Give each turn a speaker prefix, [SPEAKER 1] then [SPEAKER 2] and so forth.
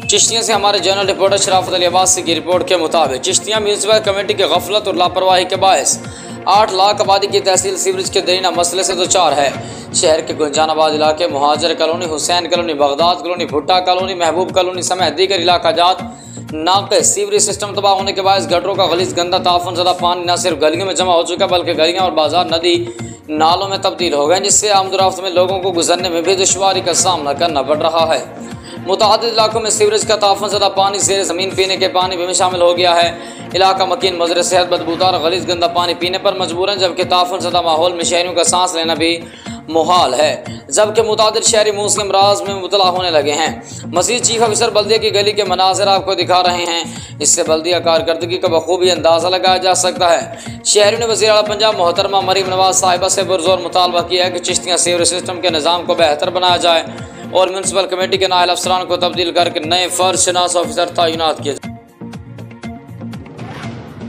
[SPEAKER 1] चिश्तियाँ से हमारे general reporter शराफत अली अब्बासी की रिपोर्ट के मुताबिक चिश्तियाँ म्यूनसिपल कमेटी की गफलत और लापरवाही के बायस 8 लाख आबादी की तहसील सीवरेज के दरीना मसले से दोचार है। शहर के गुंजानाबाद इलाके, Muhajir colony, Hussain colony, Baghdad colony, Bhutta colony, Mehboob colony समेत दीगर इलाका जात नाके सीवरेज सिस्टम तबाह होने के बाद गटरों का गलीज गंदा ताफन ज़दा पानी न सिर्फ गलियों में जमा हो चुका बल्कि गलियाँ और बाजार नदी नालों में तब्दील हो गए, जिससे आमदोरफ्त में लोगों को गुजरने में भी दुश्वारी का सामना करना पड़ रहा है। मुतअद्दिद इलाकों में सीवरेज का ताफन ज़दा पानी ज़ेर ज़मीन पीने के पानी में शामिल हो गया है। इलाका मकीन मज़र सेहत बदबूदार गलीज गंदा पानी पीने पर मजबूर है, जबकि ताफन ज़दा माहौल में शहरियों का सांस लेना भी मुहाल है, जबकि मुतअद्दिद शहरी मूसली अमराज में मुबतला होने लगे हैं। मज़ीद चीफ ऑफिसर बल्दिया की गली के मनाज़िर आपको दिखा रहे हैं, इससे बल्दिया कारकर्दगी का बखूबी अंदाज़ा लगाया जा सकता है। शहरियों ने वज़ीर आला पंजाब मोहतरमा मरीम नवाज साहिबा से पुरज़ोर मुतालबा किया है कि चिश्तियाँ सीवरेज सिस्टम के निज़ाम को बेहतर बनाया जाए और म्यूनसिपल कमेटी के नायल अफसरान को तब्दील करके नए फ़र्ज शनास ऑफिसर तैनात किए जाए।